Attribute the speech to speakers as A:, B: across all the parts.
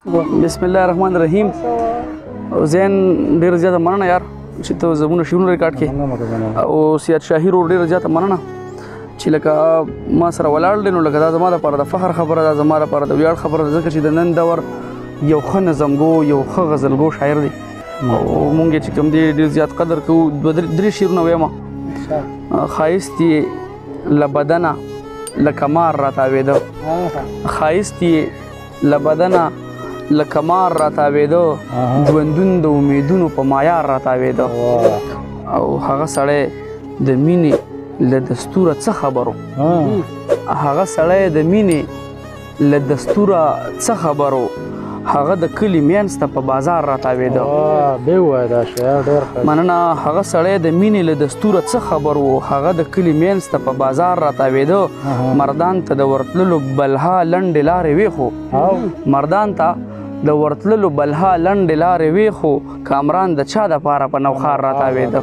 A: بسم الله الرحمن الرحیم. زین ډیر زیاته مننه یار چې ته زموږ شیرونه ریکارډ کړې او سیاد شاهي روډ ډیر زیاته مننه چې لکه ما سره ولاړ دی نو لکه دا زما لپاره د فخر خبره ده، زما لپاره د ویاړ خبره ده، ځکه چې د نن دور یو ښه نظمګو یو ښه غزلګو شاعر دی او مونږ یې چې کوم دی ډېر زیات قدر کوو. درې شعرونه ویمه. ښایست یې له بدنه لکه مار راتاوېده، ښایست یې له بدنه لکه مار راتاوېده، ژوندون د امیدونو په مایار راتاوېده. او هغه سړی د مینې له دستوره څه خبرو، هغه سړی د مینې له دستوره څه خبرو، هغه د کلي مینځ ته په بازار راتاوېده. مننه. هغه سړی د مینې له دستوره څه خبرو، هغه د کلي مینځ ته په بازار راتاوېده. مردان ته د ورتللو بلها لنډې لارې ویښو، مردان ته د ورتللو بلها لنډې لارې ویښو، کامران د چا دپاره په نوښار راتاوېده.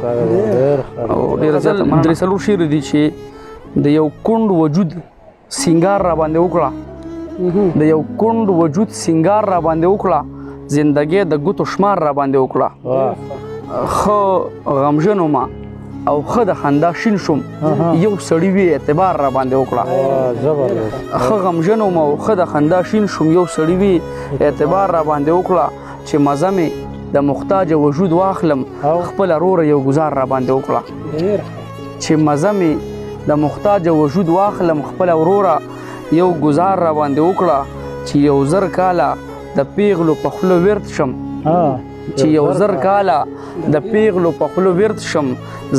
A: او ډېر زیات درې څلور شعر دي چې د یو کونډ وجود سینګار راباندې وکړه، د یو کونډ وجود سینګار راباندې وکړه، زندګۍ د ګوتو شمار راباندې وکړه. ښه غمژن ومه او ښه د خندا شین شوم، یو سړي وي اعتبار راباندې وکړه. ښه غمژن ومه او ښه د خندا شین شوم، یو سړي وي اعتبار راباندې وکړه، چې مزه مې د محتاج وجود واخلم، خپله روره یو ګزار راباندې وکړه. چې مزه مې د محتاج وجود واخلم، خپله وروره یو ګزار راباندې وکړه، چې یو زر کاله د پیغلو په خوله ورد شم، چې یو زر کاله د پیغلو په خوله ورد شم،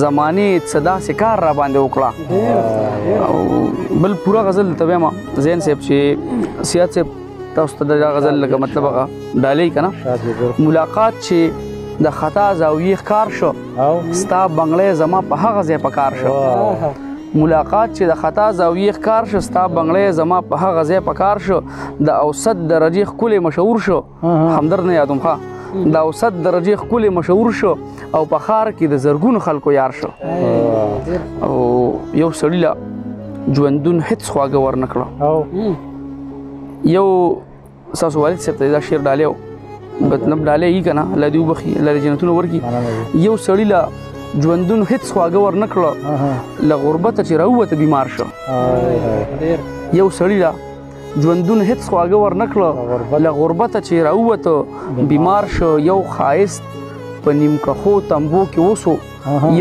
A: زمانې څه داسې کار راباندې وکړه. او بل پوره غزل ته ویمه زین صاحب چې سیاد صاحب تاسو ته دا غزل لکه مطلب هغه ډالۍ که نه. ملاقات چې د خطا زاویې ښکار شو، ستا بنګړی زما په هغه ځای په کار شو. ملاقات چې د خطا زاویې ښکار شو، ستا بنګړی زما په هغه ځای په کار شو، د اوسط درجې ښکلی مشهور شو، همدرد نه یادوم ښه، د اوسط درجې ښکلی مشهور شو، او په ښار کې د زرګونو خلکو یار شو. او یو سړي له ژوندون هېڅ خواږه ورنه کړه. یو ستاسو والد صاحب ته دا شعر ډالۍ و، مطلب ډالۍ یي که نه، الله دې وبخي، الله دې جنتونه ورکړي. یو سړي له ژوندون هېڅ خواږه ورنه کړه، له غربته چې راووته بیمار شو. یو سړي له ژوندون هېڅ خواږه ورنه کړه، له غربته چې راووته بیمار شو. یو ښایست په نیم کښو تمبو کې وسو،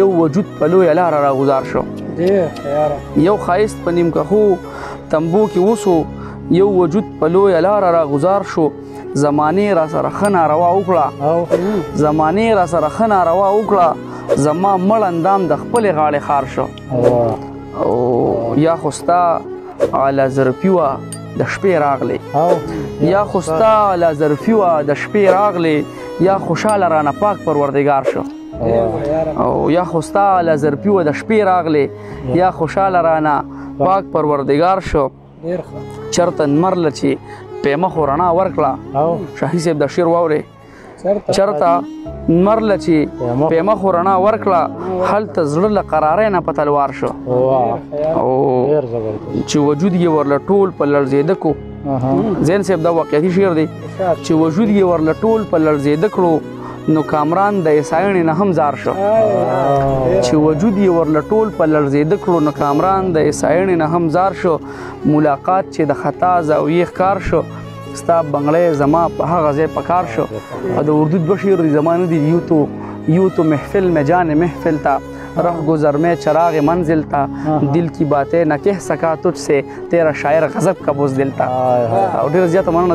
A: یو وجود په لویه لاره راګزار شو. یو ښایست په نیم کښو تمبو کې وسو، یو وجود په لویه لاره راګزار شو. زمانې را سره ښه ناروا وکړه، زمانې را سره ښه ناروا وکړه، زما مړ اندام د خپلې غاړې خار شو. او یا خو ستا اعلی ظرفي وه د شپې راغلی، یا خو ستا اعلی ظرفي وه د شپې راغلی، یا خوشحاله رانه پاک پروردګار شو. او یا خو ستا اعلی ظرفي وه د شپې راغلی، یا خوشحاله رانه پاک پروردګار شو. چرته نمر له چې پیمه خو رڼا ورکړه، شاهي صاحب دا شعر واورئ. چرته نمر له چې پیمه خو رڼا ورکړه، هلته زړه له قرارۍ نه په تلوار شو. او چې وجود یې ورله ټول په لړزېده کو، زین صاحب دا واقعیتي شعر دی، چې وجود یې ورله ټول په لړزېده کړو، نو کامران د عیسایڼې نه هم زار شو. چې وجود یې ورله ټول په لړزېده کړو، نو کامران د عیسایڼې نه هم زار شو. ملاقات چې د خطا زاویې ښکار شو، ستا بنګړی زما په هغه ځای په کار شو. او د اردو دوه شعر دي زما نه دي. یو تو محفل میں جان محفل تھا، رہ گزر میں چراغ منزل تھا، دل کی باتیں نہ کہہ سکا تجھ سے، تیرا شاعر غضب کا بزدل تھا. او ډېره زیاته مننه.